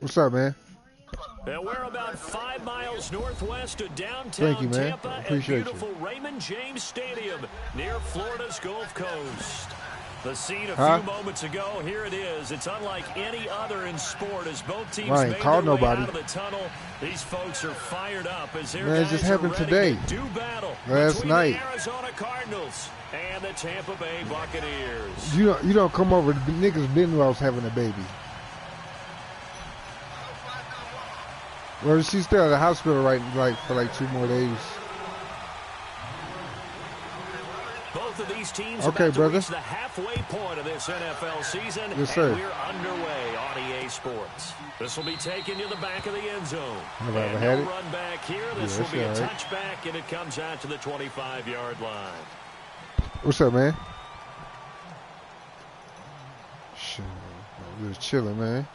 What's up, man? And we're about 5 miles northwest of downtown Tampa at beautiful Raymond James Stadium near Florida's Gulf Coast. The scene a few moments ago, here it is. It's unlike any other in sport as both teams made their way out of the tunnel. These folks are fired up as their guys are ready to do battle between the Arizona Cardinals and the Tampa Bay Buccaneers. You don't come over. The niggas been I was having a baby. Well, she's still at the hospital for 2 more days. Both of these teams about to reach the halfway point of this NFL season, and we're underway on EA Sports. This will be taken to the back of the end zone. And no run back here. This will be a touchback, and it comes out to the 25-yard line. What's up, man? Shit, we was chilling, man.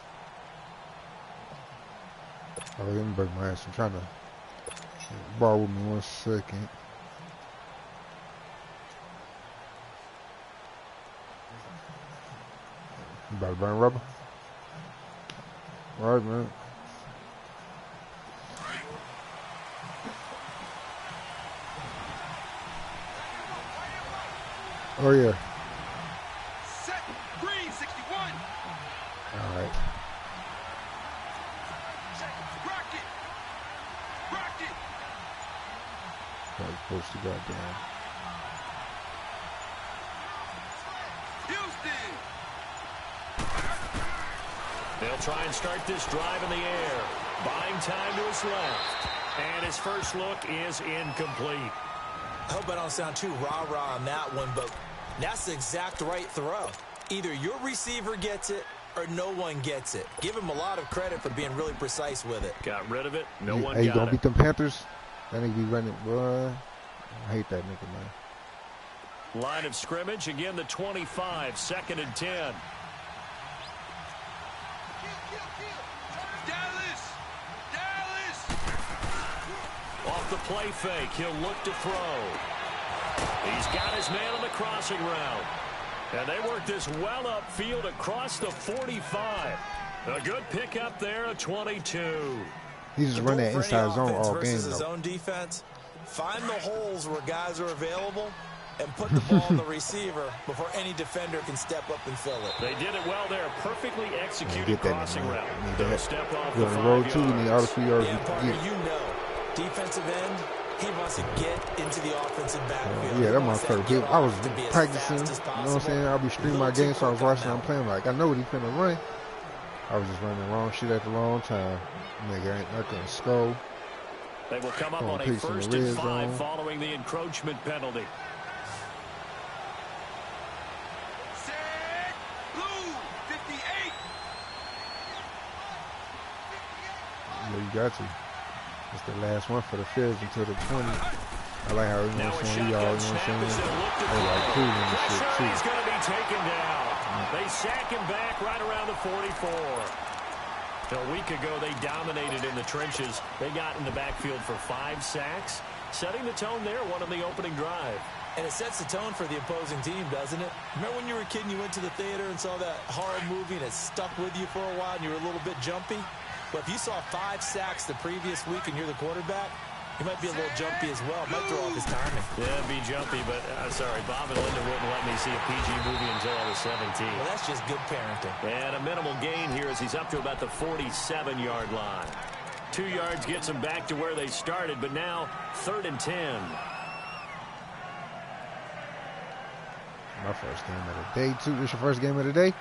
Oh, let me break my ass. I'm trying to borrow with me 1 second. You about to burn rubber? All right, man. Oh, yeah. Set. Green, 61. All right. Supposed to go down. Houston. They'll try and start this drive in the air. Buying time to his left. And his first look is incomplete. I hope I don't sound too rah-rah on that one, but that's the exact right throw. Either your receiver gets it or no one gets it. Give him a lot of credit for being really precise with it. Got rid of it. No one got it. Hey, you gonna beat them Panthers? That nigga be running, boy. I hate that nigga, man. Line of scrimmage, again the 25, 2nd and 10. Dallas! Off the play fake, he'll look to throw. He's got his man on the crossing route. And they work this well upfield across the 45. A good pickup there at 22. He's just running that inside zone all game, versus his own defense. Find the holes where guys are available and put the ball on the receiver before any defender can step up and fill it. They did it well there. Perfectly executed crossing route. They'll step off the road too. We need all the 3 yards. You know, defensive end, he wants to get into the offensive backfield. Yeah, that motherfucker. I was practicing. You know what I'm saying? I'll be streaming my game, so I was watching. I'm playing like I know what he's finna run. I was just running the wrong shit at the wrong time. Nigga ain't not gonna score. They will come up on a 1st and 5 following the encroachment penalty. Set. Blue, 58. Yeah, you got to. It's the last one for the Feds until the 20. I like how, you know what I'm saying, y'all, you know what I'm saying? They like cool and shit, too. He's going to be taken down. They sack him back right around the 44. A week ago, they dominated in the trenches. They got in the backfield for 5 sacks, setting the tone there, one on the opening drive. And it sets the tone for the opposing team, doesn't it? Remember when you were a kid and you went to the theater and saw that horror movie and it stuck with you for a while and you were a little bit jumpy? But if you saw 5 sacks the previous week and you're the quarterback, he might be a little jumpy as well. Might throw off his timing. Yeah, be jumpy, but sorry, Bob and Linda wouldn't let me see a PG movie until I was 17. Well, that's just good parenting. And a minimal gain here as he's up to about the 47-yard line. 2 yards gets him back to where they started, but now 3rd and 10. My first game of the day, too. This your first game of the day?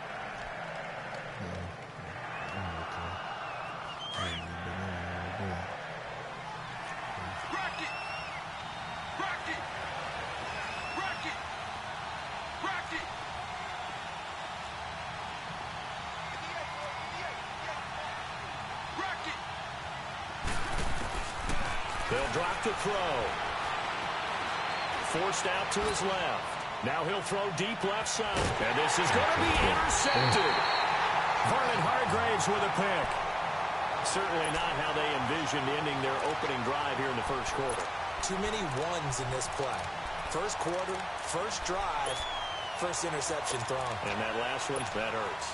They'll drop to throw. Forced out to his left. Now he'll throw deep left side. And this is going to be intercepted. Vernon Hargraves with a pick. Certainly not how they envisioned ending their opening drive here in the first quarter. Too many ones in this play. First quarter, first drive, first interception thrown. And that last one, that hurts.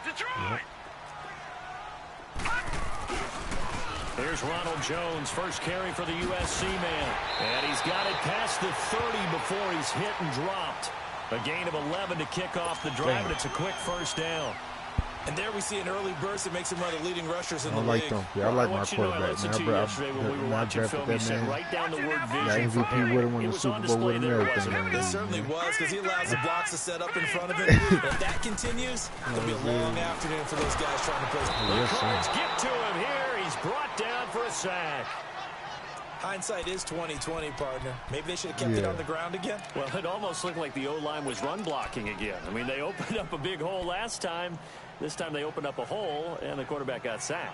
Detroit! Here's Ronald Jones, first carry for the USC man. And he's got it past the 30 before he's hit and dropped. A gain of 11 to kick off the drive, and it's a quick first down. And there we see an early burst that makes him one of the leading rushers in the league. I like them. Yeah, I like my quarterback. I listened to you yesterday when we were watching film. He said right down the word vision. Yeah, MVP would have won the Super Bowl with him and everything. It certainly was, because he allows the blocks to set up in front of him. If that continues, it'll be a long afternoon for those guys trying to play. The Cards get to him here. He's brought down for a sack. Hindsight is 20/20, partner. Maybe they should have kept it on the ground again. Well, it almost looked like the O-line was run blocking again. I mean, they opened up a big hole last time. This time they opened up a hole, and the quarterback got sacked.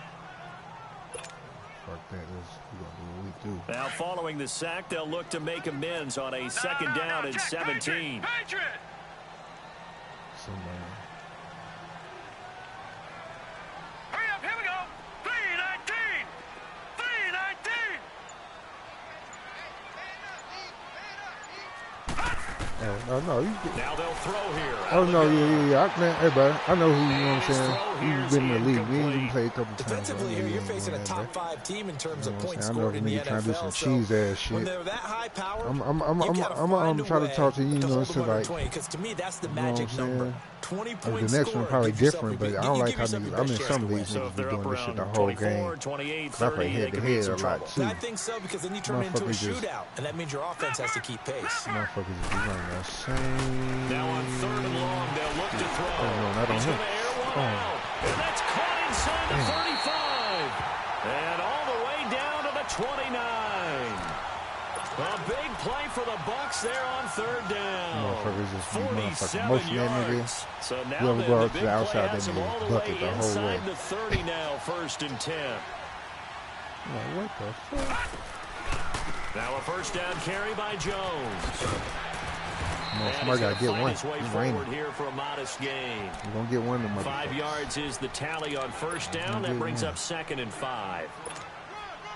Now, following the sack, they'll look to make amends on a second down and 17. Hurry up, here we go. 3-19. 3-19. Oh, no. Now they'll throw here. Oh, no, yeah. Hey, buddy, I know who, you know what I'm saying? He's been in the league. We even played a couple times. Defensively here, you're facing a top 5 team in terms of points scored in the NFL. Trying to do some cheese ass shit. When they're that high powered, I'm trying to talk to you, like, because to me, that's the magic number. 20 points the next one probably different, but I don't like how I'm in some leagues so niggas be doing this shit the whole game. 28, I play head-to-head a lot, too. I think so, because then you turn it into a shootout, and that means your offense has to keep pace. Motherfuckers just be running that same. Now on 3rd and long, they'll look to throw. Oh, no, not on He's him. going to air one out. And that's caught inside the 35. And all the way down to the 29. A big play for the Bucs there on 3rd down. Motherfuckers just be 47 yards. So now whoever go out the to the outside, has they him all the bucket way the whole way. inside the 30 now, 1st and 10. What the fuck? Now a first down carry by Jones. Somebody got to get one. He's forward here for a modest gain. You're going to get one of them. 5 yards is the tally on first down. That brings up 2nd and 5.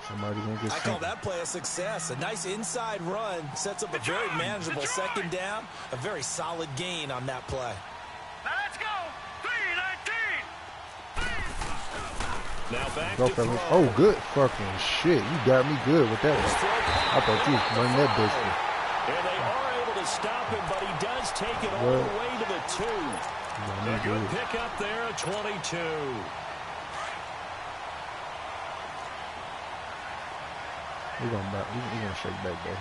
Somebody's going to get I call that play a success. A nice inside run sets up a very manageable second down. A very solid gain on that play. Now let's go. 3-19. Now back to throw. Oh, good fucking shit. You got me good with that one. I thought you was running that bitch. And they are able to stop him, but he does take it all the way to the 2. A good pick up there at 22. We're gonna shake back there.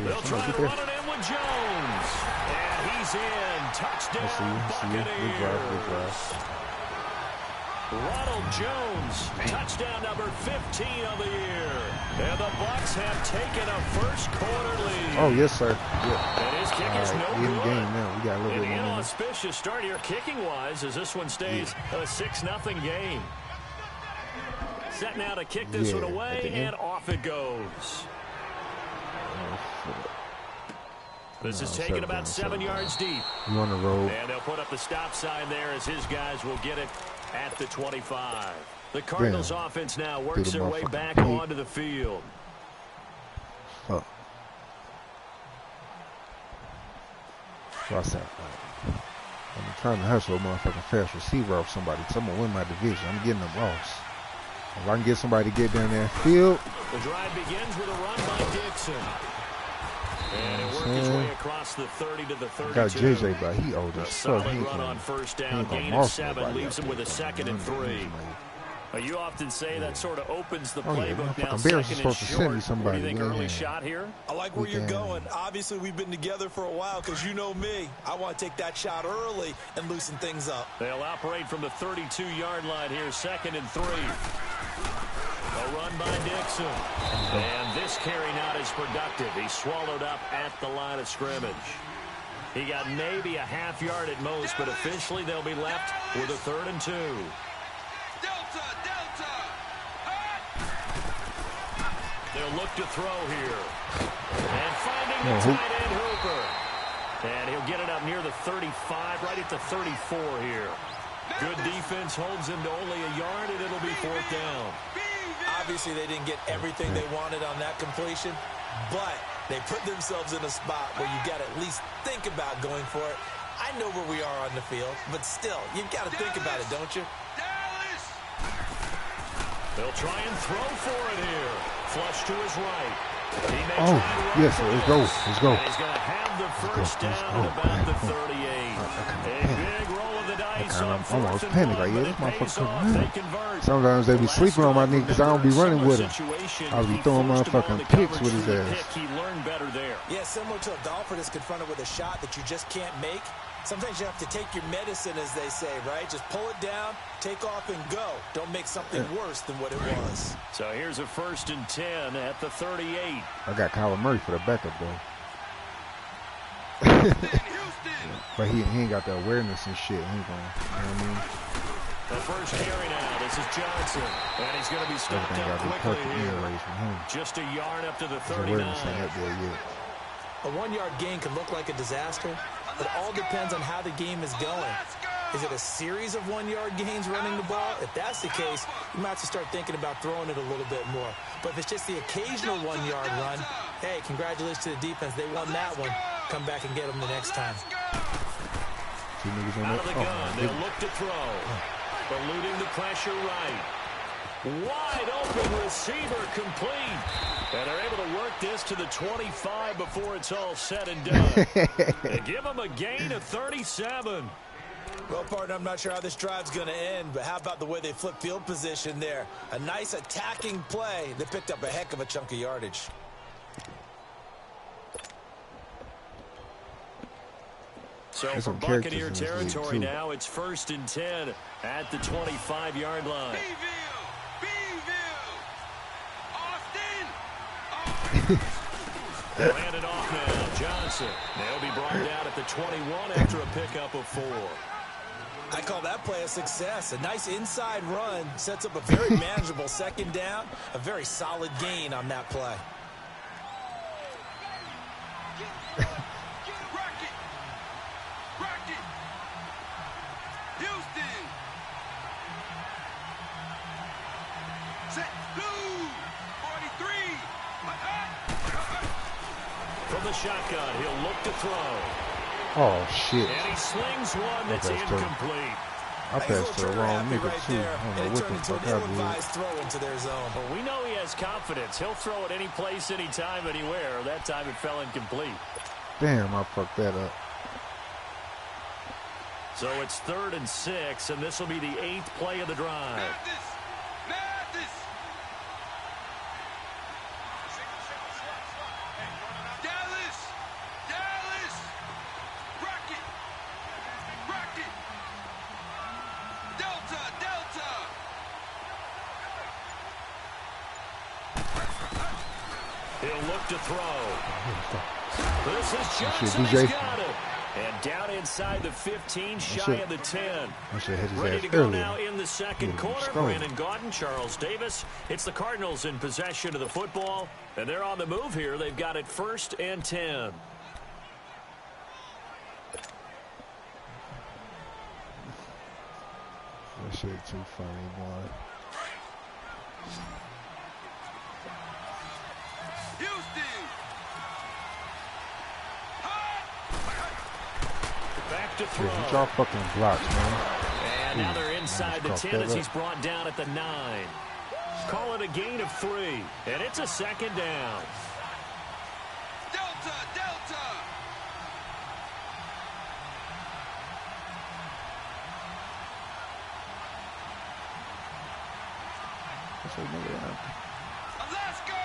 They'll try to run it in with Jones. And he's in. Touchdown, Buccaneers. Ronald Jones, touchdown number 15 of the year. And the Bucs have taken a first-quarter lead. Oh, yes, sir. Yeah. And his kick is no good. In game now. We got a little bit more. An inauspicious start here kicking-wise as this one stays a 6-0 game. Set now to kick this one away, and off it goes. This is taken about 7 yards deep. You on the road. And they'll put up the stop sign there as his guys will get it at the 25. The Cardinals offense now works their way back onto the field. Fuck. What's that? I'm trying to hustle a motherfucking fast receiver off somebody. So I'm going to win my division. I'm getting them lost. If I can get somebody to get down there field. The drive begins with a run by Dixon. And it worked its way across the 30 to the 32. Got JJ, but he old as fuck. Solid run on first down. Gain of 7 leaves him with a 2nd and 3. You often say that sort of opens the playbook now. 2nd and short. What do you think, early shot here? I like where you're going. Obviously, we've been together for a while because you know me. I want to take that shot early and loosen things up. They'll operate from the 32-yard line here. 2nd and 3. A run by Dixon. And this carry not as productive. He's swallowed up at the line of scrimmage. He got maybe a half yard at most, but officially they'll be left with a 3rd and 2. Delta. They'll look to throw here. And finding the tight end Hooper. And he'll get it up near the 35, right at the 34 here. Good defense holds him to only a yard, and it'll be 4th down. Obviously, they didn't get everything they wanted on that completion, but they put themselves in a spot where you got to at least think about going for it. I know where we are on the field, but still, you got to think about it, don't you? They'll try and throw for it here. Flush to his right. Oh, yes, let's go. Let's go. And he's going to have the first down at about the 38. A big roll of the dice on I'm almost panicked. Like, yeah, this motherfucker. They convert. Sometimes they be sleeping on my knee because I don't be running with him. I'll be throwing motherfucking picks with his ass. He learned better there. Yeah, similar to a golfer that's confronted with a shot that you just can't make. Sometimes you have to take your medicine, as they say, right? Just pull it down, take off, and go. Don't make something worse than what it was. So here's a 1st and 10 at the 38. I got Kyler Murray for the backup, though. But he ain't got the awareness and shit. He ain't gonna, you know what I mean? The first carry now. This is Johnson. And he's going to be stopped up quickly here. Just a yard up to the 39. A 1-yard gain can look like a disaster. It all depends on how the game is going. Is it a series of 1-yard gains running the ball? If that's the case, you might have to start thinking about throwing it a little bit more. But if it's just the occasional 1-yard run, hey, congratulations to the defense. They won that one. Come back and get them the next time. Out of the gun, they'll look to throw. Eluding the pressure right. Wide open receiver complete. And they're able to work this to the 25 before it's all said and done. They give them a gain of 37. Well, partner, I'm not sure how this drive's going to end, but how about the way they flip field position there? A nice attacking play. They picked up a heck of a chunk of yardage. So from Buccaneer territory now, it's 1st and 10 at the 25-yard line. They'll hand it off now. Johnson. They'll be brought down at the 21 after a pickup of 4. I call that play a success. A nice inside run sets up a very manageable 2nd down. A very solid gain on that play. From the shotgun, he'll look to throw. Oh, shit. And he slings one that's incomplete. I passed to the wrong nigga, too. I don't know what the fuck I did. Well, we know he has confidence. He'll throw it any place, anytime, anywhere. That time it fell incomplete. Damn, I fucked that up. So it's 3rd and 6, and this will be the 8th play of the drive. He'll look to throw. This is Johnson. He's got it. And down inside the 15, shy of the 10. Ready to go now in the 2nd quarter. Brandon Gaudin, Charles Davis. It's the Cardinals in possession of the football. And they're on the move here. They've got it 1st and 10. That shit too funny, boy. Back to throw. Yeah, y'all fucking blocks, man. And now they're inside the 10 as he's brought down at the 9. Call it a gain of 3. And it's a 2nd down. Delta, Delta. Alaska!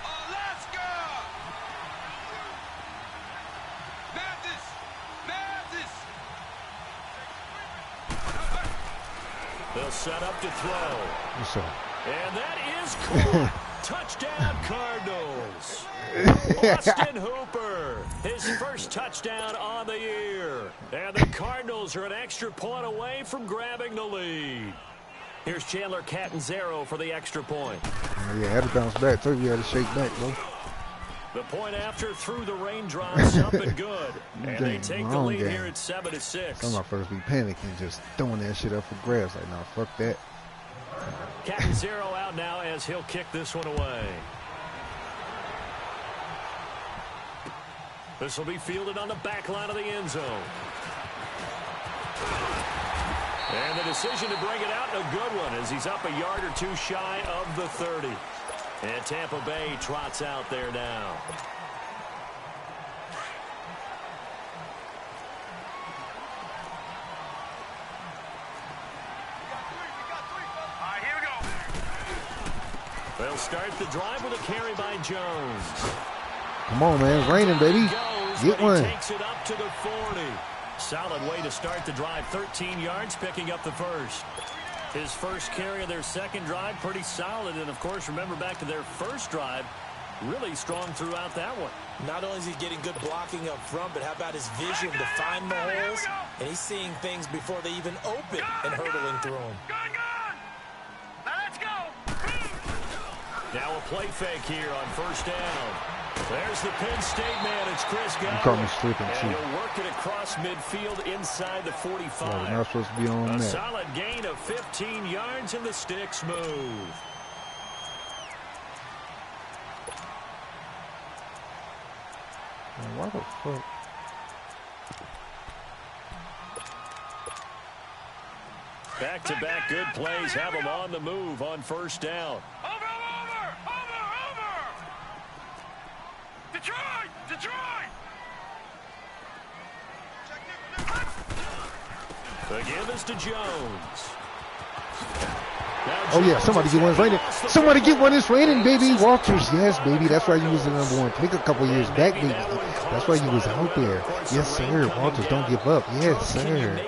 Alaska! Mathis! Mathis! They'll set up to throw. What's up? And that is caught. Touchdown, Cardinals. Austin Hooper, his first touchdown on the year. And the Cardinals are an extra point away from grabbing the lead. Here's Chandler Catanzaro for the extra point. Yeah, had to bounce back, too. You had to shake back, bro. The point after through the raindrops, up and good. And they take the lead here at 7-6. Some of my first be panicking, just throwing that shit up for grabs. Like, nah, fuck that. Captain Zero out now as he'll kick this one away. This will be fielded on the back line of the end zone. And the decision to bring it out, a good one, as he's up a yard or two shy of the 30. And Tampa Bay trots out there now. They'll start the drive with a carry by Jones. Come on, man. It's raining, baby. Get one. Takes it up to the 40. Solid way to start the drive. 13 yards, picking up the first. His first carry of their second drive, pretty solid. And, of course, remember back to their first drive, really strong throughout that one. Not only is he getting good blocking up front, but how about his vision to find the holes? And he's seeing things before they even open and hurdling through them. Now a play fake here on first down. There's the Penn State man. It's Chris Godwin. You caught me slipping, too. And he'll work it across midfield inside the 45. Yeah, we're not supposed to be on a that. Solid gain of 15 yards, and the sticks move. Man, what the fuck? Back-to-back good plays have them on the move on first down. Over! Detroit! The give is to Jones. Oh, yeah, somebody get one. It's raining. Somebody get one. It's raining, baby. Walters, yes, baby. That's why you was the #1 pick a couple years back, baby. That's why you was out there. Yes, sir. Walters, don't give up. Yes, sir.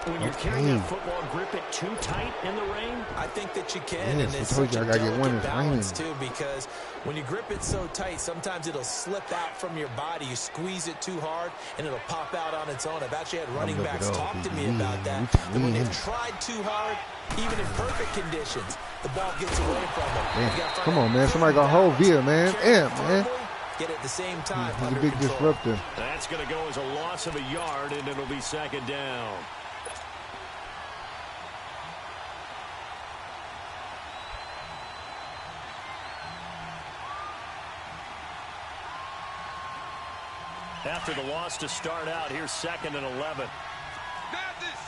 When you're carrying that football, grip it too tight in the rain? I think that you can. Yes, and it's I told you I got to get one. It's raining. Too, because when you grip it so tight, sometimes it'll slip out from your body. You squeeze it too hard, and it'll pop out on its own. I've actually had running backs talk to me about that. And when they've tried too hard, even in perfect conditions, the ball gets away from them. Come on, man. Somebody got hold via, man. Yeah, man. Get at the same time. He's a big disruptor. That's going to go as a loss of a yard, and it'll be second down. After the loss to start out, here's 2nd and 11. Madness!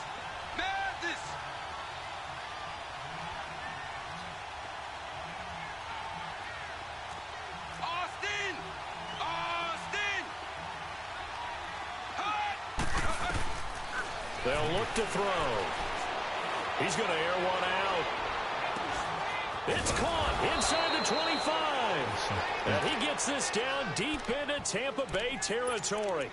Austin! They'll look to throw. He's going to air one out. It's caught inside the 25. And he gets this down deep into Tampa Bay territory.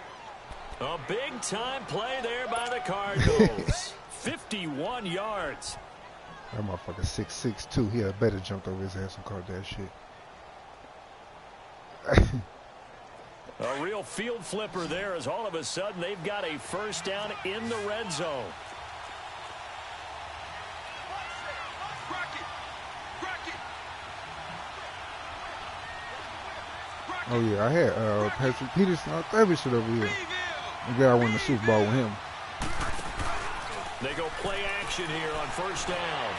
A big-time play there by the Cardinals. 51 yards. That motherfucker 6'6", too. He had better jumped over his ass and caught that shit. A real field flipper there, as all of a sudden they've got a first down in the red zone. Oh, yeah, I had Patrick Peterson. I thought we should over here. I'm glad I won the Super Bowl with him. They go play action here on first down.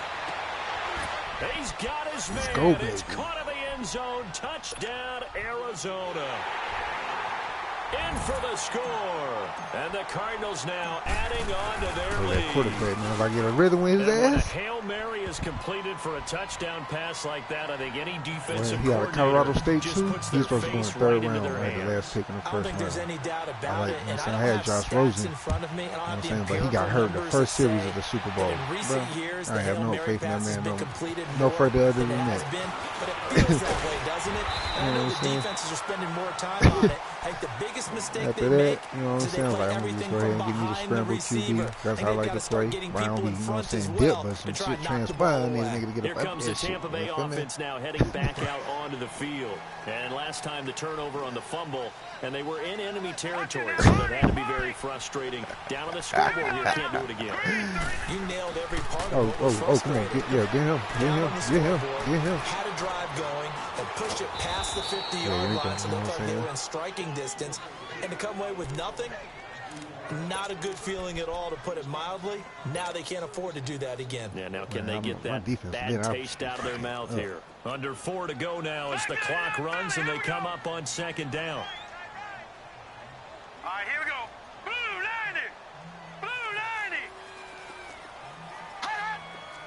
He's got his man. Let's go, baby. It's caught in the end zone. Touchdown, Arizona. In for the score. And the Cardinals now adding on to their lead. That quarterback, man. If I get a rhythm with his and ass. When a Hail Mary is completed for a touchdown pass like that, I think any defensive He out of Colorado State, just too. puts He's supposed to go in the third right round. into their Like the hands. last pick in the I don't first think there's round. any doubt about it. And I had Josh Rosen. in front of me, and I I'm don't saying, have but he got hurt the first series of the Super Bowl. in recent years, I have no faith in that man. No more further other than it has that. been, but it feels that way, doesn't it? And I know the defenses are spending more time on it. I think the biggest mistake After they that, make you know what I'm is they saying? play Like, I'm going to just everything go ahead and from give me the behind the scramble receiver. QB. That's And how I they've like got to to start play. getting But I don't people be, in you know what I'm front saying, as dip, well but to some try shit and knock the transpire. ball I need a away. nigga to get Here up out comes of the that shit. Tampa Bay You feel me? offense now heading back out onto the field. And last time the turnover on the fumble, and they were in enemy territory, so that had to be very frustrating. Down on the scoreboard here, can't do it again. You nailed every part of Oh, what was come on. frustrating. Get him. Had a drive going and pushed it past the 50-yard line, so it looked like they were in striking distance. And to come away with nothing, Not a good feeling at all, to put it mildly. Now they can't afford to do that again. Yeah, now can they get that bad taste out of their mouth here? Under 4 to go now as the clock runs and they come up on 2nd down. All right, here we go. Blue 90. Blue 90.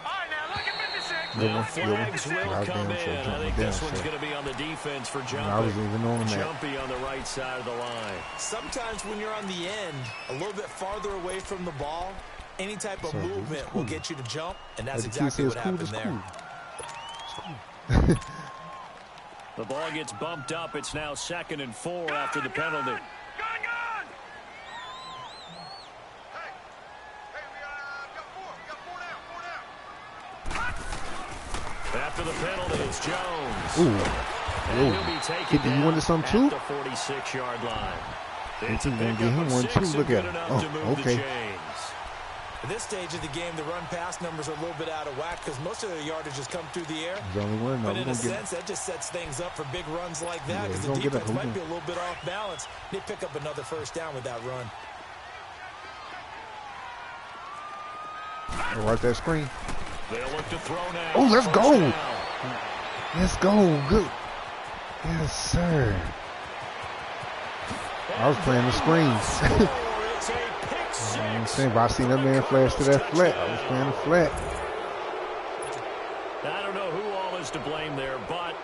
All right, now look at 56. The flags will come in. I think this one's going to be on the defense for Jumpy on the right side of the line. Sometimes when you're on the end, a little bit farther away from the ball, any type of movement will get you to jump, and that's exactly what happened there. The ball gets bumped up. It's now 2nd and 4 after the penalty. After the penalty, it's Jones. Ooh. He'll be taken down you wanted some too? at the 46-yard line. It's going to get him one too. Look at him. Oh, okay. At this stage of the game, the run-pass numbers are a little bit out of whack because most of their yardage has come through the air. There's only one. But in a sense, that just sets things up for big runs like that because the defense might be a little bit off balance. They pick up another 1st down with that run. Watch that screen. They'll look to throw now. Oh, let's go. Let's go. Good. Yes, sir. I was playing the screens. I'm saying, if I seen that man flash to that flat, I was playing the flat. I don't know who all is to blame there, but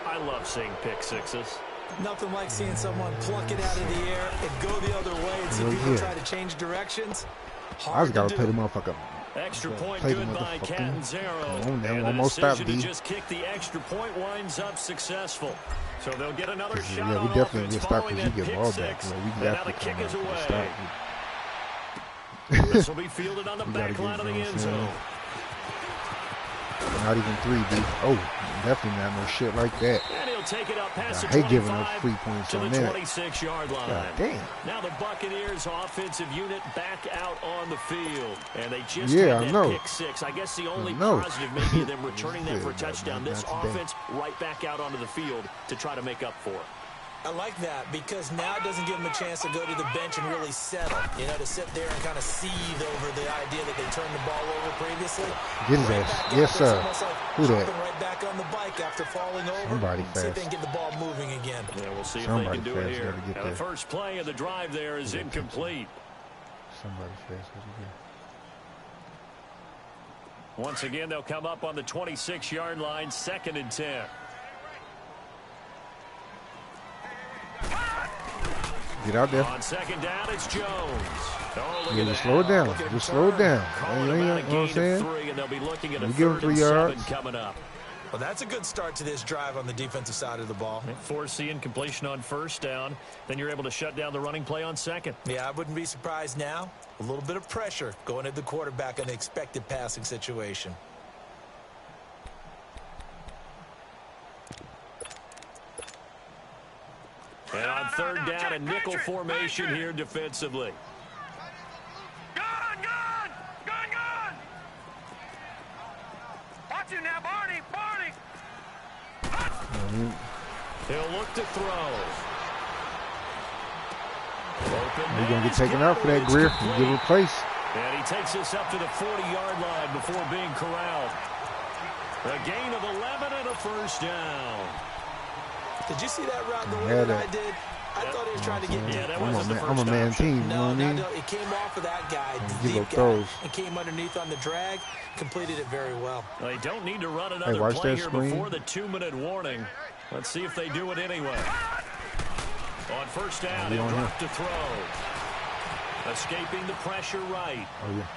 I love seeing pick sixes. Nothing like seeing someone pluck it out of the air and go the other way and see people try to change directions. I just got to play the motherfucker. Extra point good by Catanzaro. And the almost decision to just kick the extra point winds up successful. So they'll get another shot. Yeah, we definitely get stopped because you get ball back. We now the kick is away. This will be fielded on the back line of the end zone. Not even 3, B. Oh, definitely not no shit like that. And he'll take it up past the 25 giving up free points to on the that. 26-yard line. God damn. Now the Buccaneers offensive unit back out on the field. And they just had that pick 6. I guess the only positive maybe of them returning that for a touchdown. This offense right back out onto the field to try to make up for it. I like that because now it doesn't give them a chance to go to the bench and really settle. You know, to sit there and kind of seethe over the idea that they turned the ball over previously. Get his ass. Yes, sir. Who that? Right back on the bike after falling over. Somebody fast. See if they can get the ball moving again. Yeah, we'll see if they can do it here. Now the first play of the drive there is incomplete. Somebody fast. Once again, they'll come up on the 26-yard line, 2nd and 10. Get out there. On 2nd down, it's Jones. Oh, yeah, just slow it down. Just slow it down. You know what I'm saying? We give him 3 yards. Coming up. Well, that's a good start to this drive on the defensive side of the ball. Force the incompletion on 1st down. Then you're able to shut down the running play on 2nd. Yeah, I wouldn't be surprised now. A little bit of pressure going at the quarterback in the expected passing situation. And on 3rd down, a nickel formation here defensively. Gun! Watch you now, Barney! He'll look to throw. You're going to get taken out for that, Greer. You give him place. And he takes this up to the 40-yard line before being corralled. A gain of 11 and a 1st down. Did you see that route the way that I did? I thought he was trying to get deep. I'm a man team, you know what I mean? No, it came off of that guy, deep guy, and came underneath on the drag, completed it very well. Well, they don't need to run another play here before the 2-minute warning. Let's see if they do it anyway. On 1st down, he'll drop to throw. Escaping the pressure right. Oh, yeah.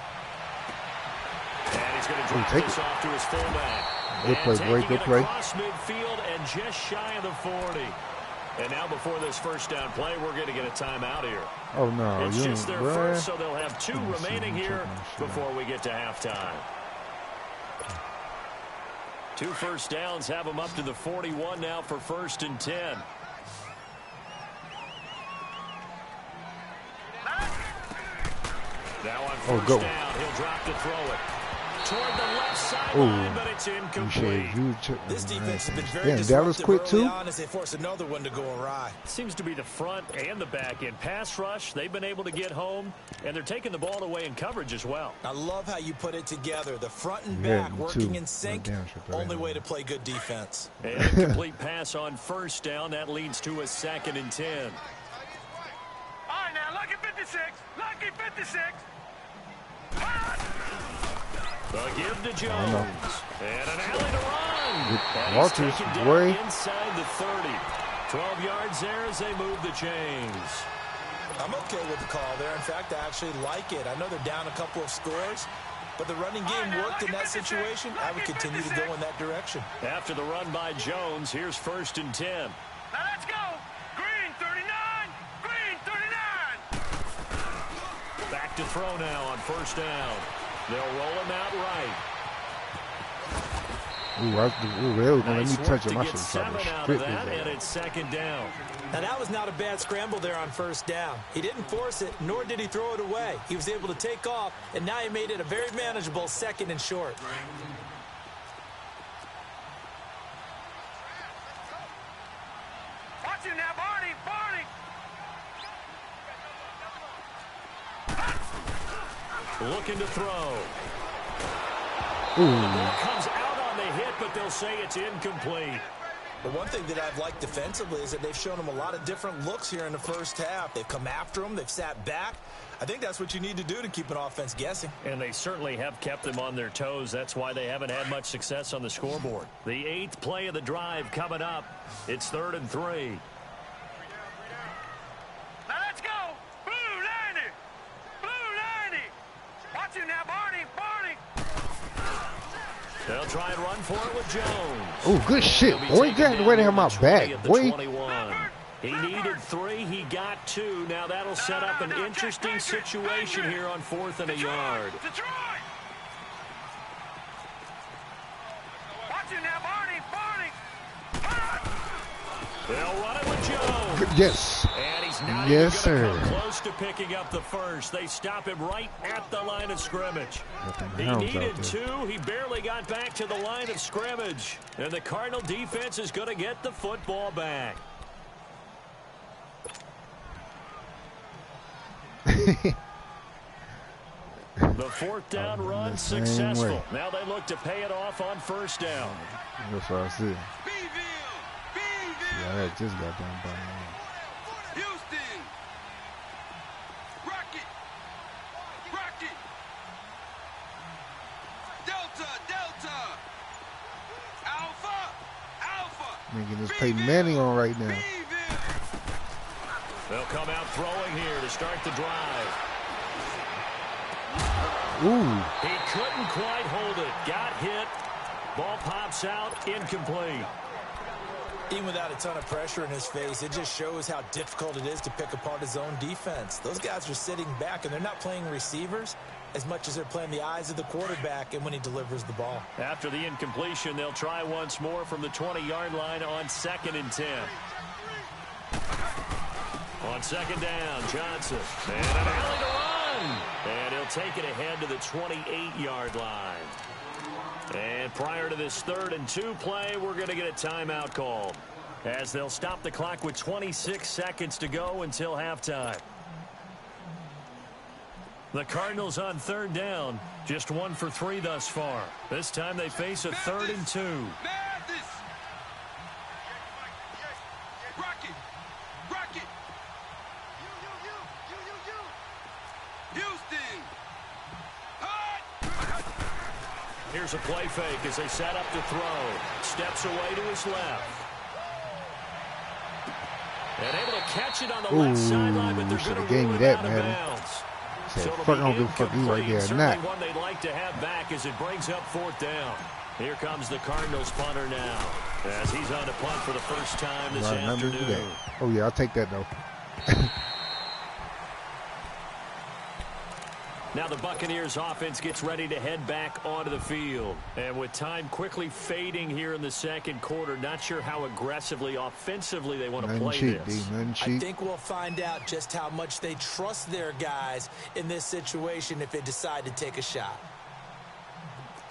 And he's going to drop this off to his fullback. Good play, boy. Good play. Across midfield and just shy of the 40. And now before this 1st down play, we're going to get a timeout here. Oh, no. It's just their first, so they'll have 2 remaining here before we get to halftime. 2 1st downs have them up to the 41 now for 1st and 10. Now on 1st down, he'll drop to throw it. toward the left sideline, but it's incomplete. This defense has been very disruptive. Dallas quit too. On as they force another one to go awry. Seems to be the front and the back end. Pass rush, they've been able to get home, and they're taking the ball away in coverage as well. I love how you put it together. The front and back working in sync. Only way to play good defense. An incomplete pass on first down. That leads to a 2nd and 10. All right, now, lucky 56. Lucky 56. The give to Jones. And an alley to run. Walters, inside the 30. 12 yards there as they move the chains. I'm okay with the call there. In fact, I actually like it. I know they're down a couple of scores, but the running game worked in that situation. I would continue to go in that direction. After the run by Jones, here's 1st and 10. Now let's go. Green 39. Green 39. Back to throw now on 1st down. They'll roll him out right. They were going to let me touch him. I should have tried to strip that, and it's 2nd down. Now, that was not a bad scramble there on 1st down. He didn't force it, nor did he throw it away. He was able to take off, and now he made it a very manageable 2nd and short. Watch him now, Barney. Barney. Looking to throw. Ooh. The ball comes out on the hit, but they'll say it's incomplete. The one thing that I've liked defensively is that they've shown him a lot of different looks here in the 1st half. They've come after him. They've sat back. I think that's what you need to do to keep an offense guessing. And they certainly have kept them on their toes. That's why they haven't had much success on the scoreboard. The 8th play of the drive coming up. It's 3rd and 3. Now let's go. Blue 90. Blue 90. Watch him now, Barney. They'll try and run for it with Jones. Oh, good shit. Boy, get the way to have my back, boy. He needed 3. He got 2. Now that'll set up an interesting situation here on 4th and a yard. Watch him now, Barney. They'll run it with Jones. Yes. And he's not yes, sir. Close to picking up the 1st. They stop him right at the line of scrimmage. He needed 2. He barely got back to the line of scrimmage. And the Cardinal defense is going to get the football back. The 4th down run successful. Now they look to pay it off on 1st down. That's what I see. Yeah, that just got done by now. Houston. Rocket. Delta. Alpha. Making this Peyton Manning on right now. They'll come out throwing here to start the drive. Ooh. He couldn't quite hold it. Got hit. Ball pops out. Incomplete. Even without a ton of pressure in his face, it just shows how difficult it is to pick apart his own defense. Those guys are sitting back, and they're not playing receivers as much as they're playing the eyes of the quarterback and when he delivers the ball. After the incompletion, they'll try once more from the 20-yard line on 2nd and 10. On 2nd down, Johnson. And an alley to run. And he'll take it ahead to the 28-yard line. And prior to this 3rd and 2 play, we're going to get a timeout called, as they'll stop the clock with 26 seconds to go until halftime. The Cardinals on 3rd down, just 1 for 3 thus far. This time they face a 3rd and 2. Here's a play fake as they set up to throw. Steps away to his left. And able to catch it on the left sideline, but they're going to rule it out of bounds. So fuck, I don't give a fuck you right there or not. One they'd like to have back as it brings up 4th down. Here comes the Cardinals punter now, as he's on to punt for the first time this afternoon. Oh yeah, I'll take that though. Now the Buccaneers offense gets ready to head back onto the field. And with time quickly fading here in the 2nd quarter, not sure how aggressively, offensively they want to play this. I think we'll find out just how much they trust their guys in this situation if they decide to take a shot.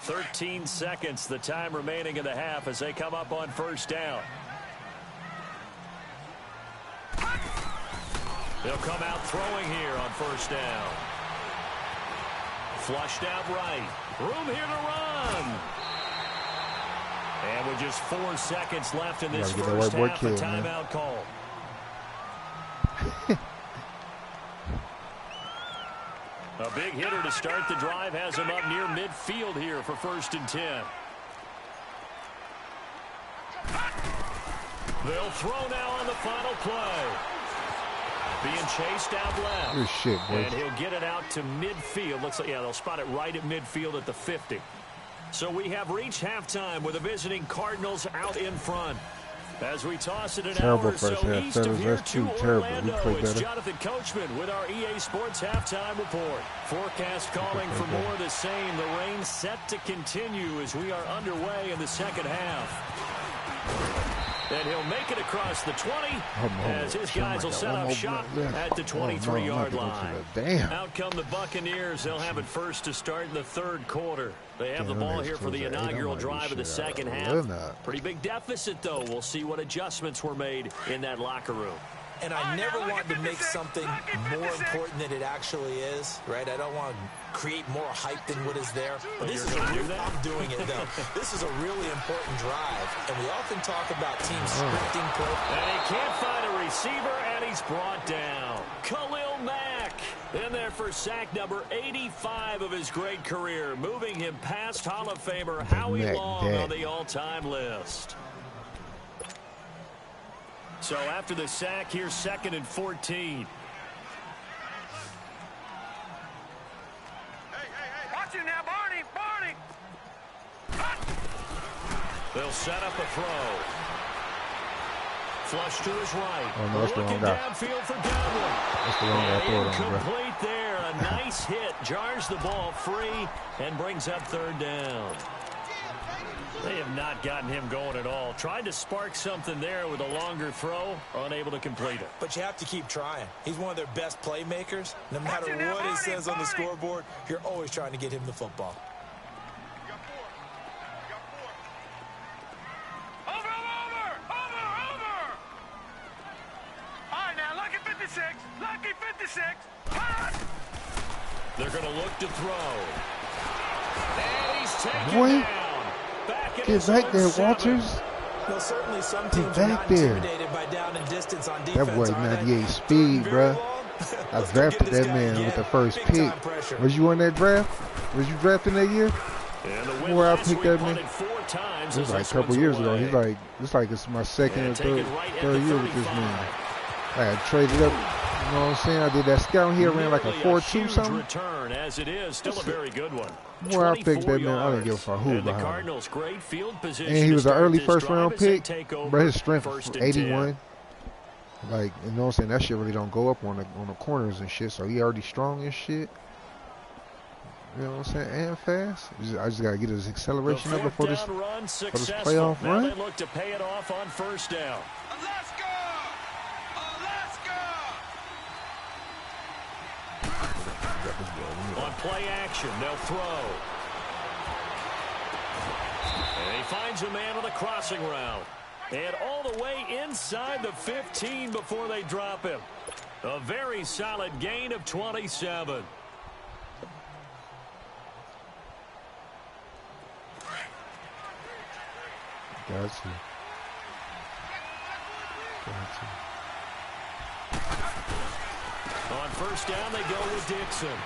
13 seconds, the time remaining in the half as they come up on first down. They'll come out throwing here on first down. Flushed out right. Room here to run. And with just 4 seconds left in this first half, a timeout call. A big hitter to start the drive has him up near midfield here for 1st and 10. They'll throw now on the final play. Being chased out left. Good shit, boy. And he'll get it out to midfield. Looks like, yeah, they'll spot it right at midfield at the 50. So we have reached halftime with the visiting Cardinals out in front. As we toss it an hour or so east of here to Orlando, it's Jonathan Coachman with our EA Sports Halftime Report. Forecast calling for more of the same. The rain set to continue as we are underway in the second half. And he'll make it across the 20 as his guys will set up shop at the 23-yard line. Out come the Buccaneers. They'll have it first to start in the 3rd quarter. They have the ball here for the inaugural drive of the second half. Pretty big deficit, though. We'll see what adjustments were made in that locker room. And I never want to make something more important than it actually is, right? I don't want to create more hype than what is there. But this is I'm doing it, though. This is a really important drive. And we often talk about teams scripting play. And he can't find a receiver, and he's brought down. Khalil Mack in there for sack number 85 of his great career, moving him past Hall of Famer Howie Long on the all-time list. So after the sack, here's 2nd and 14. Watch it now, Barney! They'll set up a throw. Flush to his right. Oh, no, that's the wrong guy. Downfield for Godwin. That's the wrong guy. Incomplete there. A nice hit. Jars the ball free and brings up 3rd down. They have not gotten him going at all. Tried to spark something there with a longer throw, unable to complete it. But you have to keep trying. He's one of their best playmakers. No matter what it says on the scoreboard, you're always trying to get him the football. Over! All right, now, lucky 56. Lucky 56. They're going to look to throw. And he's taken down. Get back there, Walters. Well, certainly some teams are not intimidated by down and distance on defense. That boy 98 speed, bro. I drafted that man with the first pick. Was you on that draft? Was you drafted that year? Where I picked that man? It was like a couple years ago. He's like, it's my 2nd or 3rd year with this man. I had traded up. You know what I'm saying? I did that scout here, ran like a 4.2 something. Return as it is, still a very good one. Where I picked that man, I didn't give a fuck who behind him. Great field position and he was an early 1st round pick. But his strength was 81. Like, you know what I'm saying? That shit really don't go up on the corners and shit. So he already strong and shit. You know what I'm saying? And fast. I just gotta get his acceleration up before this playoff run. Now they look to pay it off on 1st down. On play action, they'll throw. And he finds a man on a crossing route. And all the way inside the 15 before they drop him. A very solid gain of 27. Gotcha. On 1st down, they go with Dixon.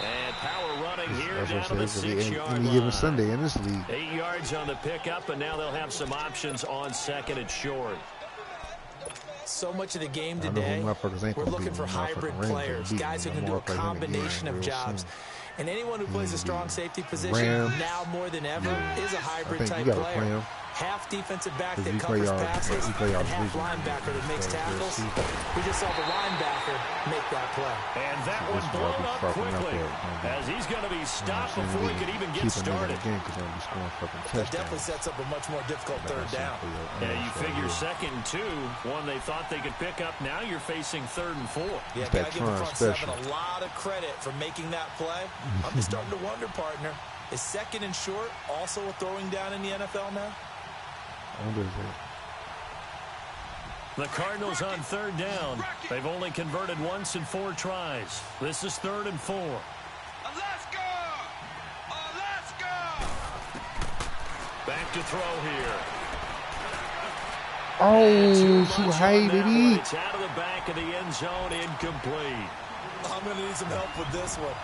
And power running here down to the 6-yard line. Any given Sunday in this league. 8 yards on the pickup, and now they'll have some options on 2nd and short. So much of the game today, we're looking for hybrid players, guys who can do a combination of jobs. And anyone who plays a strong safety position, now more than ever, is a hybrid-type player. Half defensive back that covers passes, and half linebacker that makes tackles. We just saw the linebacker make that play. And that one blown up quickly, as he's going to be stopped before he could even get started. That definitely sets up a much more difficult 3rd down. Yeah, you figure 2nd and 2, one they thought they could pick up. Now you're facing 3rd and 4. Yeah, got to give the front seven a lot of credit for making that play. I'm just starting to wonder, partner, Is second and short also a throwing down in the NFL now? What is it? The Cardinals on third down. They've only converted once in 4 tries. This is 3rd and 4. Let's go! Let's go! Back to throw here. Oh, too high, baby. It's out of the back of the end zone, incomplete. I'm going to need some help with this one.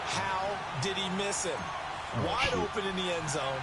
How did he miss him? Wide open in the end zone.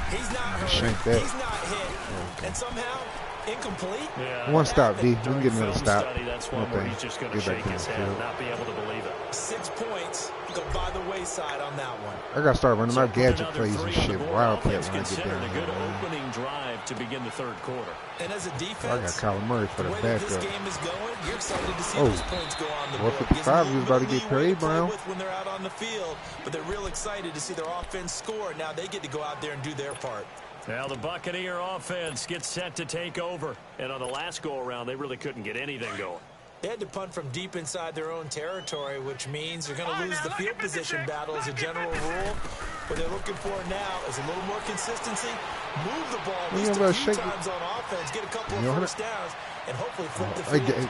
He's not hurt. He's not hit. And somehow, incomplete. Yeah. One stop, D. We can get another stop. That's one where he's just going to shake his head and not be able to believe it. 6 points go by the wayside on that one. I got to start running my gadget plays and shit. Wildcat when I get down a here, good man. opening drive to begin the 3rd quarter. And as a defense, I got Kyler Murray for the backup. This game is going, you're excited to see those points go on the board. 155 is about to get paid, Brown. When they're out on the field, but they're real excited to see their offense score. Now they get to go out there and do their part. Now the Buccaneer offense gets set to take over. And on the last go-around, they really couldn't get anything going. They had to punt from deep inside their own territory, which means they're going to lose the field position battle as a general rule. What they're looking for now is a little more consistency, move the ball at least a few times on offense, get a couple of first downs, and hopefully flip the field.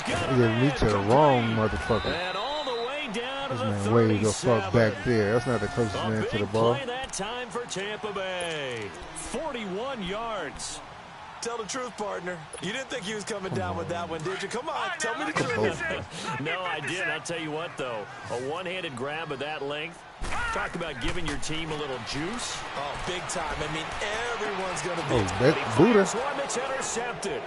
Yeah, me to the wrong motherfucker. And all the way down to this the man 37. way the fuck back there. That's not the closest man to the ball. Play that time for Tampa Bay. 41 yards. Tell the truth, partner. You didn't think he was coming down with that one, did you? Come on, tell me the truth. No, I did. I'll tell you what, though. A one-handed grab of that length. Talk about giving your team a little juice. Oh, big time. I mean, everyone's going to be. Buddha. One that's intercepted.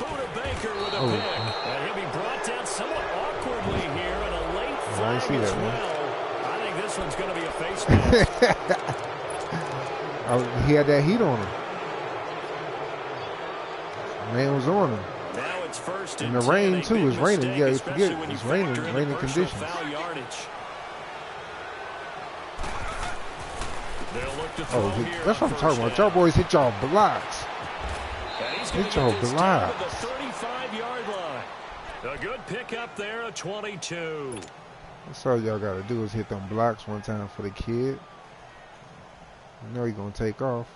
Buddha Baker with a pick. And he'll be brought down somewhat awkwardly here in a late flag as well. I think this one's going to be a face mask. He had that heat on him. Man was on him. Now it's first and the rain, too. It's raining. Yeah, you forget. It's raining conditions. That's what I'm talking about. Y'all boys hit y'all blocks. Hit y'all blocks. 35-yard line. A good pickup there, a 22. That's all y'all got to do is hit them blocks one time for the kid. You know he's going to take off.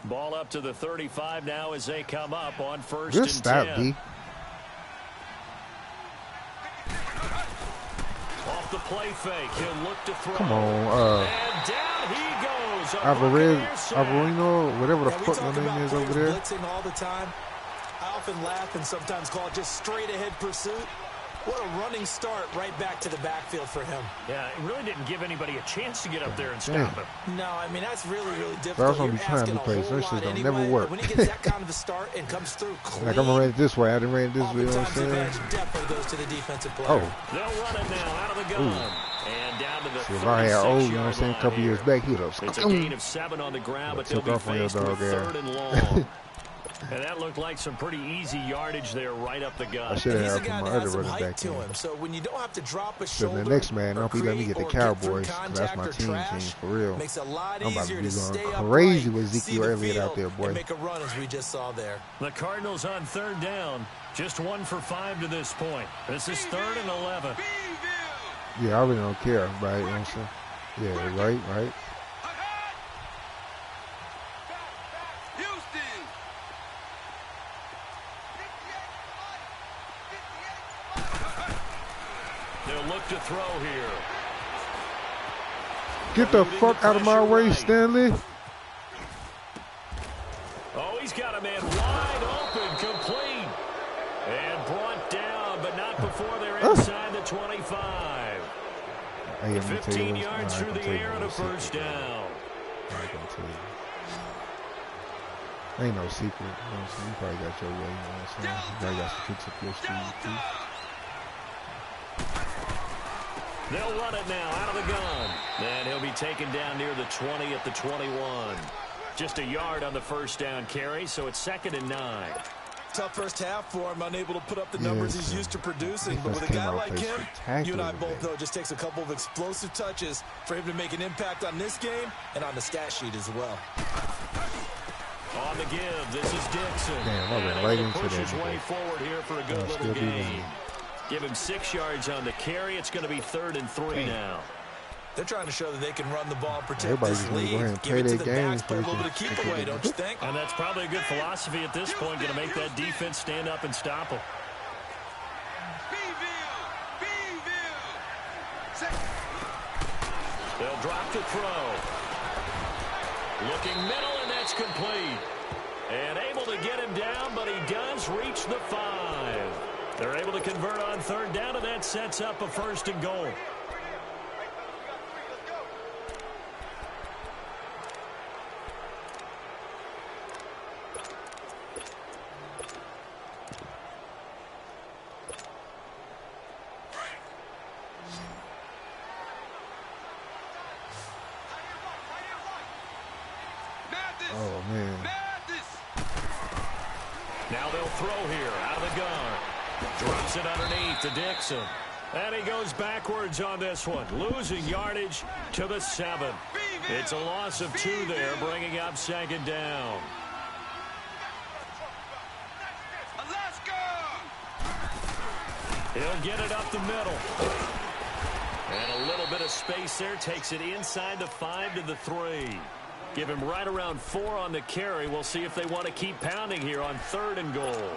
Ball up to the 35 now as they come up on first Good and stop, 10. D. Off the play fake, he'll look to throw. Come on, and down he goes. Alvarino, whatever the fuck my name is over there. Blitzing all the time. I often laugh and sometimes call it just straight ahead pursuit. What a running start right back to the backfield for him. Yeah, it really didn't give anybody a chance to get up there and stop him. No, I mean, that's really, really difficult. But I was going to be trying to play, so this shit don't never work. When he gets that kind of a start and comes through clean, like I'm going to run it this way. I didn't run it this way, you know what I'm saying? Definitely goes to the defensive player. They'll run it now out of the gun. And down to the 36-yard line. If I had old, you know what I'm saying, a couple years back, he'd have It's a gain of 7 on the ground, but they'll be faced with 3rd and long. And that looked like some pretty easy yardage there right up the gut. I should have had from my other running back to him. So when you don't have to drop a shoulder, the next man, I'll be letting me get the Cowboys. That's my team for real. Makes it a lot I'm about easier to be to going crazy with Ezekiel Elliott out there, boy. Make a run as we just saw there. The Cardinals on 3rd down. Just 1 for 5 to this point. This is 3rd and 11. Yeah, I really don't care, right? You know what I'm saying? Yeah, right. To throw here. Get the fuck out of my way, Stanley. Oh, he's got a man wide open, complete. And brought down, but not before they're inside the 25. 15 yards through the air and a first down. Ain't no secret. You know what I'm saying? You probably got your way. You know what I'm saying? You probably got some tricks up your sleeve, too. They'll run it now out of the gun. And he'll be taken down near the 20 at the 21. Just a yard on the first down carry, so it's 2nd and 9. Tough first half for him, unable to put up the numbers he's used to producing. But with a guy like him, you and I both know it just takes a couple of explosive touches for him to make an impact on this game and on the stat sheet as well. On the give, this is Dixon. Damn, I ran right into push his that. way forward here for a good little gain. Give him 6 yards on the carry. It's going to be 3rd and 3 now. They're trying to show that they can run the ball, protect Everybody's this going to go ahead lead, and give play it to their the games. backs, play a little bit of keep away, don't you think? And that's probably a good philosophy at this point, going to make that defense stand up and stop them. They'll drop to throw. Looking middle, and that's complete. And able to get him down, but he does reach the 5. They're able to convert on third down, and that sets up a 1st and goal. Oh, man. Now they'll throw here out of the gun. Drops it underneath to Dixon. And he goes backwards on this one, losing yardage to the 7. It's a loss of 2 there, bringing up 2nd down. He'll get it up the middle. And a little bit of space there, takes it inside the 5 to the 3. Give him right around 4 on the carry. We'll see if they want to keep pounding here on 3rd and goal.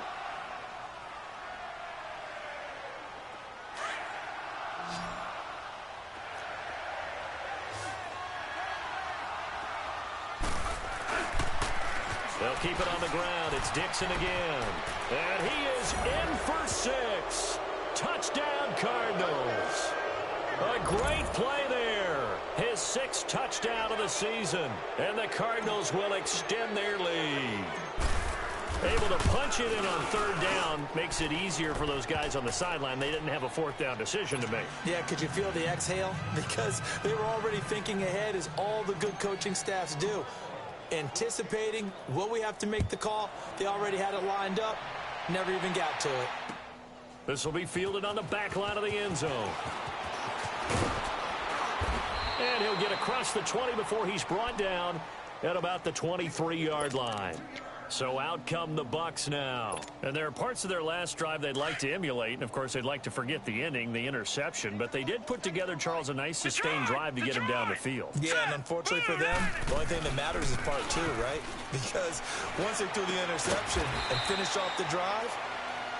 They'll keep it on the ground. It's Dixon again. And he is in for 6. Touchdown, Cardinals. A great play there. His 6th touchdown of the season. And the Cardinals will extend their lead. Able to punch it in on 3rd down makes it easier for those guys on the sideline. They didn't have a 4th down decision to make. Yeah, could you feel the exhale? Because they were already thinking ahead, as all the good coaching staffs do. Anticipating what we have to make the call. They already had it lined up. Never even got to it. This will be fielded on the back line of the end zone. And he'll get across the 20 before he's brought down at about the 23-yard line. So out come the Bucs now. And there are parts of their last drive they'd like to emulate. And, of course, they'd like to forget the ending, the interception. But they did put together, Charles, a nice sustained drive to get him down the field. Yeah, and unfortunately for them, the only thing that matters is part 2, right? Because once they threw the interception and finished off the drive,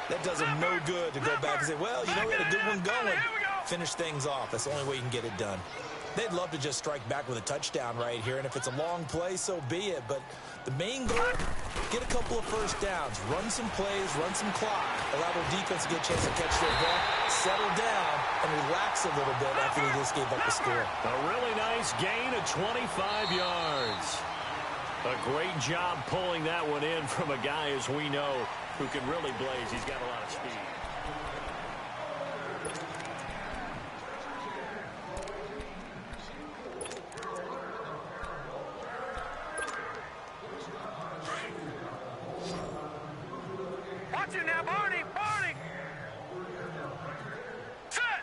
that does them no good to go back and say, well, you know, we had a good one going. Finish things off. That's the only way you can get it done. They'd love to just strike back with a touchdown right here, and if it's a long play, so be it. But the main goal, get a couple of 1st downs, run some plays, run some clock, allow their defense to get a chance to catch their breath, settle down, and relax a little bit after they just gave up the score. A really nice gain of 25 yards. A great job pulling that one in from a guy, as we know, who can really blaze. He's got a lot of speed. Watch it now, Barney! Barney! Set!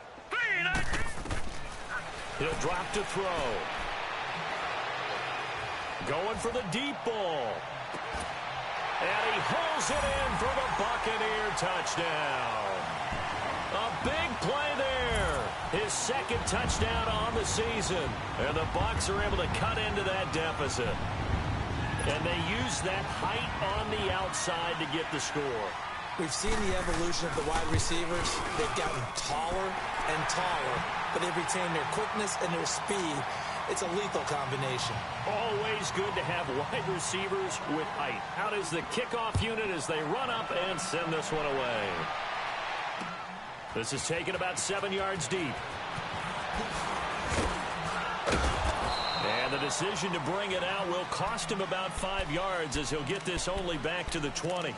He'll drop to throw. Going for the deep ball. And he hauls it in for the Buccaneer touchdown. A big play there. His 2nd touchdown on the season. And the Bucs are able to cut into that deficit. And they use that height on the outside to get the score. We've seen the evolution of the wide receivers. They've gotten taller and taller, but they've retained their quickness and their speed. It's a lethal combination. Always good to have wide receivers with height. Out is the kickoff unit as they run up and send this one away. This is taken about 7 yards deep. And the decision to bring it out will cost him about 5 yards, as he'll get this only back to the 20.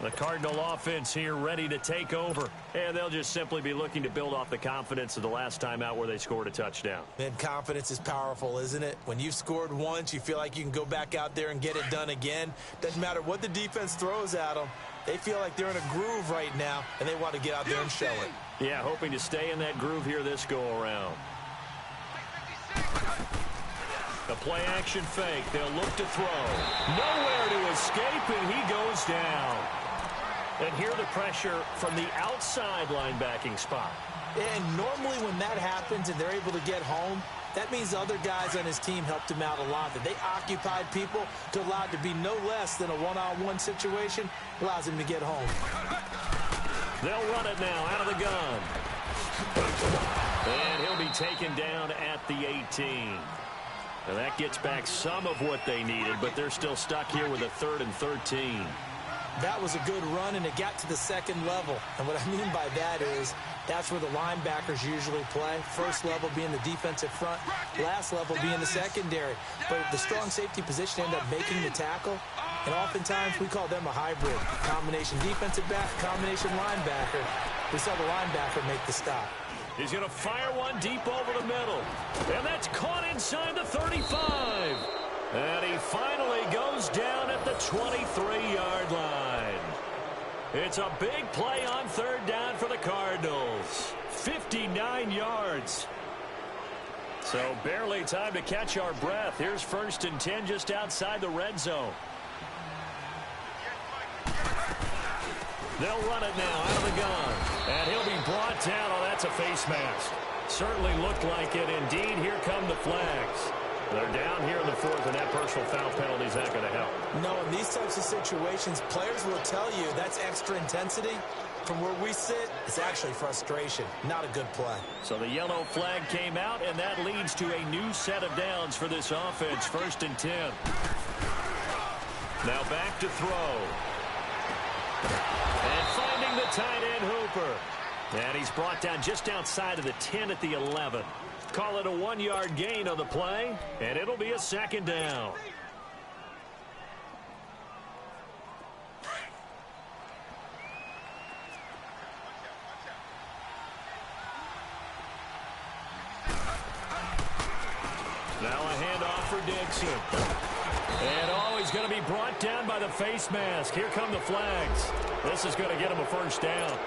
The Cardinal offense here ready to take over. And they'll just simply be looking to build off the confidence of the last time out where they scored a touchdown. And confidence is powerful, isn't it? When you've scored once, you feel like you can go back out there and get it done again. Doesn't matter what the defense throws at them. They feel like they're in a groove right now, and they want to get out there and show it. Yeah, hoping to stay in that groove here this go-around. The play-action fake. They'll look to throw. Nowhere to escape, and he goes down. And here the pressure from the outside linebacking spot. And normally when that happens and they're able to get home, That means other guys on his team helped him out a lot, that they occupied people to allow it to be no less than a one-on-one situation, allows him to get home. They'll run it now out of the gun. And he'll be taken down at the 18. And that gets back some of what they needed, but they're still stuck here with a 3rd and 13. That was a good run, and it got to the second level. And what I mean by that is that's where the linebackers usually play. First level being the defensive front, last level being the secondary. But the strong safety position ended up making the tackle, and oftentimes we call them a hybrid. Combination defensive back, combination linebacker. We saw the linebacker make the stop. He's going to fire one deep over the middle. And that's caught inside the 35. And he finally goes down at the 23-yard line. It's a big play on 3rd down for the Cardinals. 59 yards. So barely time to catch our breath. Here's 1st and 10 just outside the red zone. They'll run it now out of the gun. And he'll be brought down. Oh, that's a face mask. Certainly looked like it. Indeed, here come the flags. They're down here in the 4th, and that personal foul penalty is not going to help. No, in these types of situations, players will tell you that's extra intensity. From where we sit, it's actually frustration. Not a good play. So the yellow flag came out, and that leads to a new set of downs for this offense. 1st and 10. Now back to throw. And finding the tight end Hooper. And he's brought down just outside of the 10 at the 11. Call it a 1-yard gain on the play, and it'll be a 2nd down. Now a handoff for Dixon. And oh, he's going to be brought down by the face mask. Here come the flags. This is going to get him a 1st down.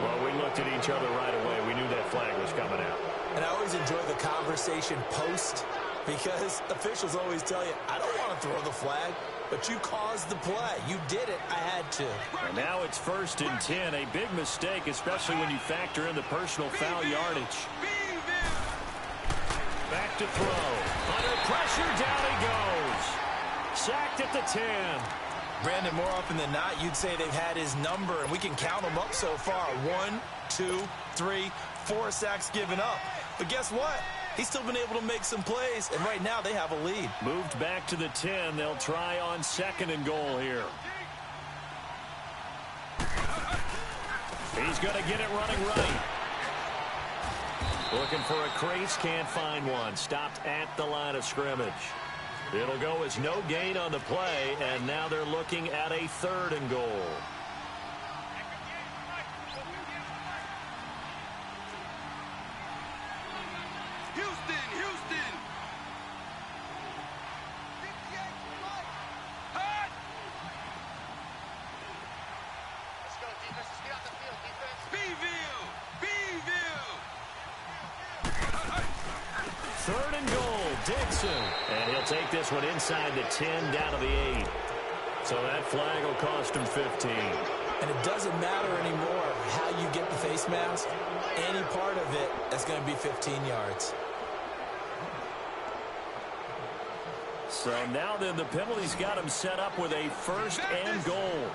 Well, we looked at each other right away. We knew that flag was coming out. And I always enjoy the conversation post, because officials always tell you, I don't want to throw the flag, but you caused the play. You did it. I had to. And now it's 1st and 10. A big mistake, especially when you factor in the personal foul yardage. Back to throw. Under pressure, down he goes. Sacked at the 10. Brandon, more often than not, you'd say they've had his number, and we can count them up so far. 1, 2, 3, 4 sacks given up. But guess what? He's still been able to make some plays, and right now they have a lead. Moved back to the 10. They'll try on 2nd and goal here. He's going to get it running right. Looking for a crease, can't find one. Stopped at the line of scrimmage. It'll go as no gain on the play, and now they're looking at a 3rd and goal. Dixon, and he'll take this one inside the 10 down to the 8. So that flag will cost him 15. And it doesn't matter anymore how you get the face mask. Any part of it, that's going to be 15 yards. So now then the penalty's got him set up with a 1st and goal.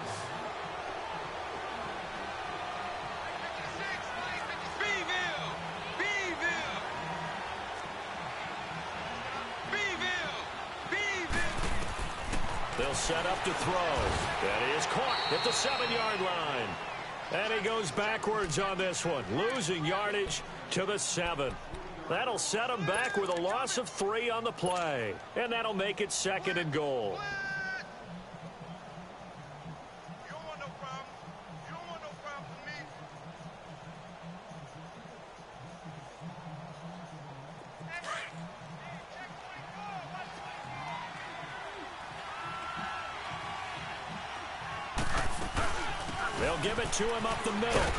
They'll set up to throw. That is caught at the 7-yard line. And he goes backwards on this one, losing yardage to the 7. That'll set him back with a loss of 3 on the play. And that'll make it 2nd and goal. They'll give it to him up the middle.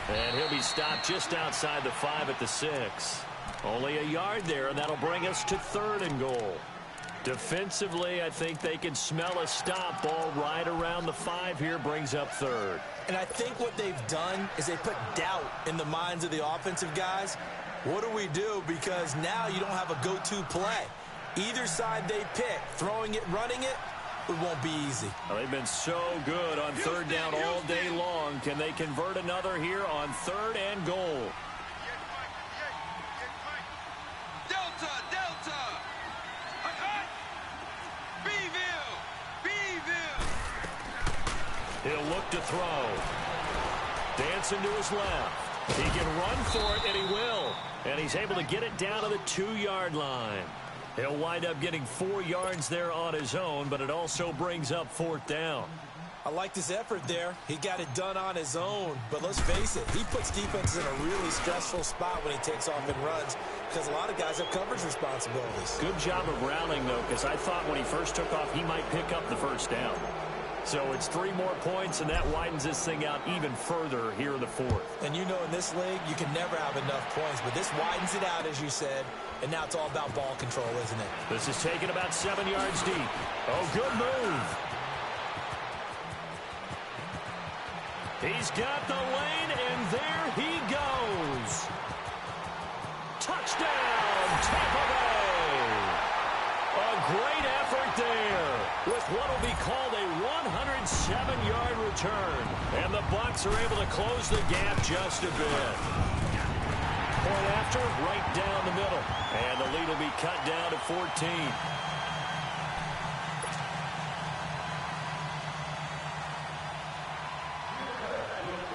And he'll be stopped just outside the 5 at the 6. Only a yard there, and that'll bring us to 3rd and goal. Defensively, I think they can smell a stop. Ball right around the 5 here brings up 3rd. And I think what they've done is they put doubt in the minds of the offensive guys. What do we do? Because now you don't have a go-to play. Either side they pick, throwing it, running it, it won't be easy. Well, they've been so good on third down all day long. Can they convert another here on 3rd and goal? Delta! Beeville! He'll look to throw. Dancing to his left. He can run for it, and he will. And he's able to get it down to the 2-yard line. He'll wind up getting 4 yards there on his own, but it also brings up 4th down. I liked his effort there. He got it done on his own. But let's face it, he puts defenses in a really stressful spot when he takes off and runs because a lot of guys have coverage responsibilities. Good job of rallying, though, because I thought when he first took off, he might pick up the 1st down. So it's 3 more points, and that widens this thing out even further here in the 4th. And you know, in this league, you can never have enough points, but this widens it out, as you said, and now it's all about ball control, isn't it? This is taken about 7 yards deep. Oh, good move. He's got the lane, and there he goes. Touchdown, Tampa Bay. A great effort there with what will be called a 107-yard return. And the Bucs are able to close the gap just a bit. Point after, right down the middle. And the lead will be cut down to 14.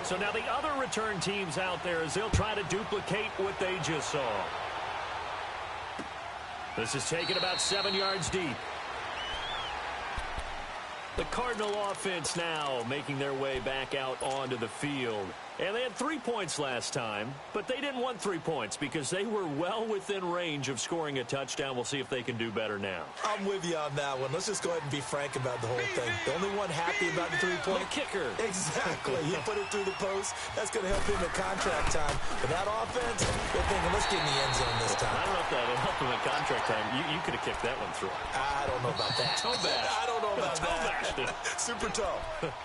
So now the other return teams out there as they'll try to duplicate what they just saw. This is taken about 7 yards deep. The Cardinal offense now making their way back out onto the field. And they had 3 points last time, but they didn't want 3 points because they were well within range of scoring a touchdown. We'll see if they can do better now. I'm with you on that one. Let's just go ahead and be frank about the whole thing. The only one happy about the 3-point kicker. Exactly. He put it through the post. That's going to help him at contract time. But that offense, they're thinking, let's get in the end zone this time. I don't know if that will help him at contract time. You could have kicked that one through. I don't know about that. Toe bash. I don't know about that. Super toe.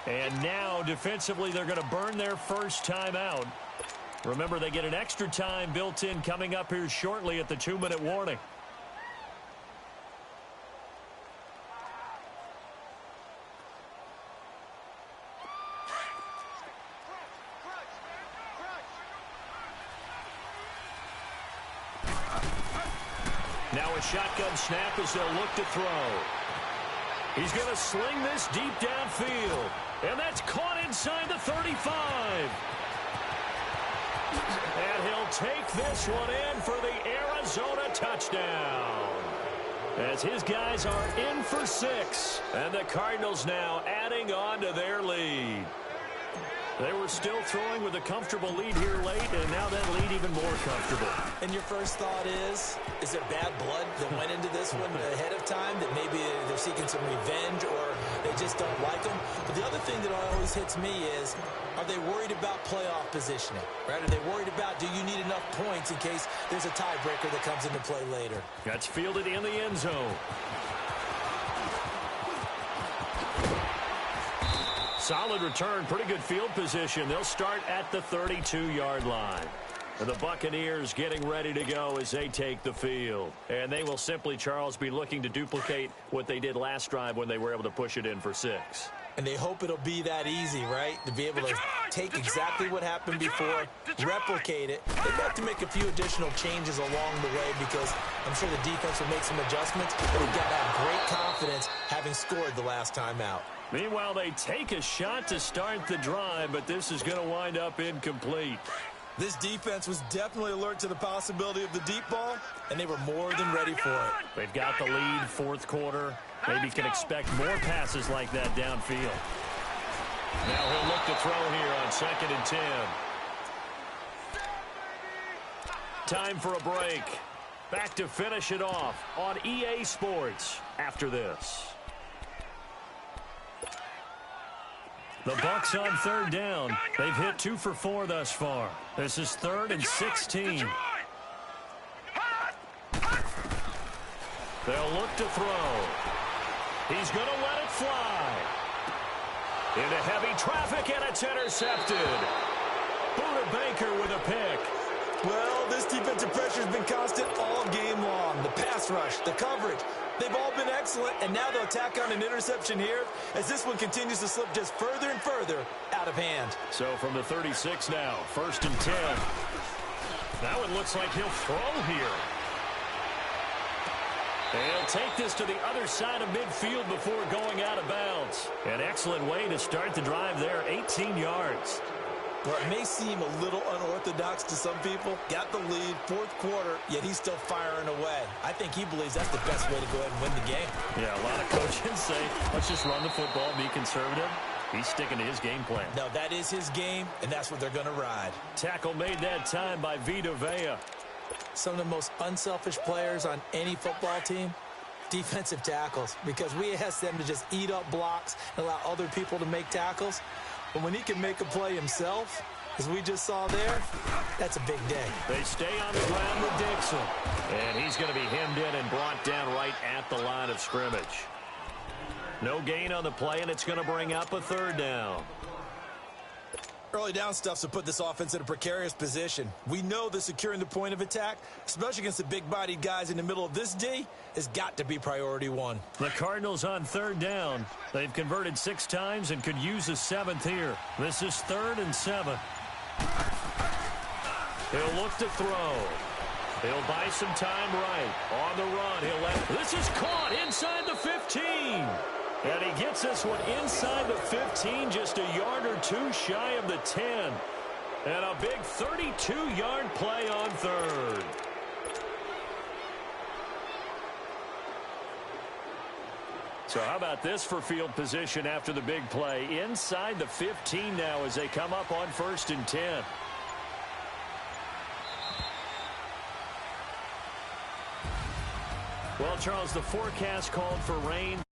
And now, defensively, they're going to burn their first time out. Remember, they get an extra time built in coming up here shortly at the 2-minute warning. Now a shotgun snap as they'll look to throw. He's going to sling this deep downfield. And that's caught inside the 35. And he'll take this one in for the Arizona touchdown. As his guys are in for 6. And the Cardinals now adding on to their lead. They were still throwing with a comfortable lead here late, and now that lead even more comfortable. And your first thought is there bad blood that went into this one ahead of time, that maybe they're seeking some revenge or they just don't like them? But the other thing that always hits me is, are they worried about playoff positioning? Right? Are they worried about, do you need enough points in case there's a tiebreaker that comes into play later? That's fielded in the end zone. Solid return, pretty good field position. They'll start at the 32-yard line. And the Buccaneers getting ready to go as they take the field. And they will simply, Charles, be looking to duplicate what they did last drive when they were able to push it in for 6. And they hope it'll be that easy, right? To be able to take exactly what happened before, replicate it. They've got to make a few additional changes along the way because I'm sure the defense will make some adjustments, but they've got to have great confidence having scored the last time out. Meanwhile, they take a shot to start the drive, but this is going to wind up incomplete. This defense was definitely alert to the possibility of the deep ball, and they were more than ready for it. They've got the lead, 4th quarter. Maybe can expect more passes like that downfield. Now he'll look to throw here on 2nd and 10. Time for a break. Back to finish it off on EA Sports after this. The Bucs on 3rd down. They've hit 2 for 4 thus far. This is 3rd and 16. They'll look to throw. He's going to let it fly. Into heavy traffic, and it's intercepted. Buda Baker with a pick. Well, this defensive pressure has been constant all game long. The pass rush, the coverage, they've all been excellent, and now they'll tack on an interception here as this one continues to slip just further and further out of hand. So from the 36 now, 1st and 10. That one looks like he'll throw here. He'll take this to the other side of midfield before going out of bounds. An excellent way to start the drive there, 18 yards. Well, it may seem a little unorthodox to some people. Got the lead, 4th quarter, yet he's still firing away. I think he believes that's the best way to go ahead and win the game. Yeah, a lot of coaches say, let's just run the football, be conservative. He's sticking to his game plan. No, that is his game, and that's what they're going to ride. Tackle made that time by Vita Vea. Some of the most unselfish players on any football team, defensive tackles, because we ask them to just eat up blocks and allow other people to make tackles. But when he can make a play himself, as we just saw there, that's a big day. They stay on the ground with Dixon. And he's going to be hemmed in and brought down right at the line of scrimmage. No gain on the play, and it's going to bring up a 3rd down. Early down stuff's to put this offense in a precarious position. We know that securing the point of attack, especially against the big-bodied guys in the middle of this D, has got to be priority 1. The Cardinals on 3rd down. They've converted 6 times and could use a 7th here. This is 3rd and 7. He'll look to throw. He'll buy some time right. On the run, he'll let... This is caught inside the 15. And he gets this one inside the 15, just a yard or 2 shy of the 10. And a big 32-yard play on 3rd. So how about this for field position after the big play? Inside the 15 now as they come up on 1st and 10. Well, Charles, the forecast called for rain.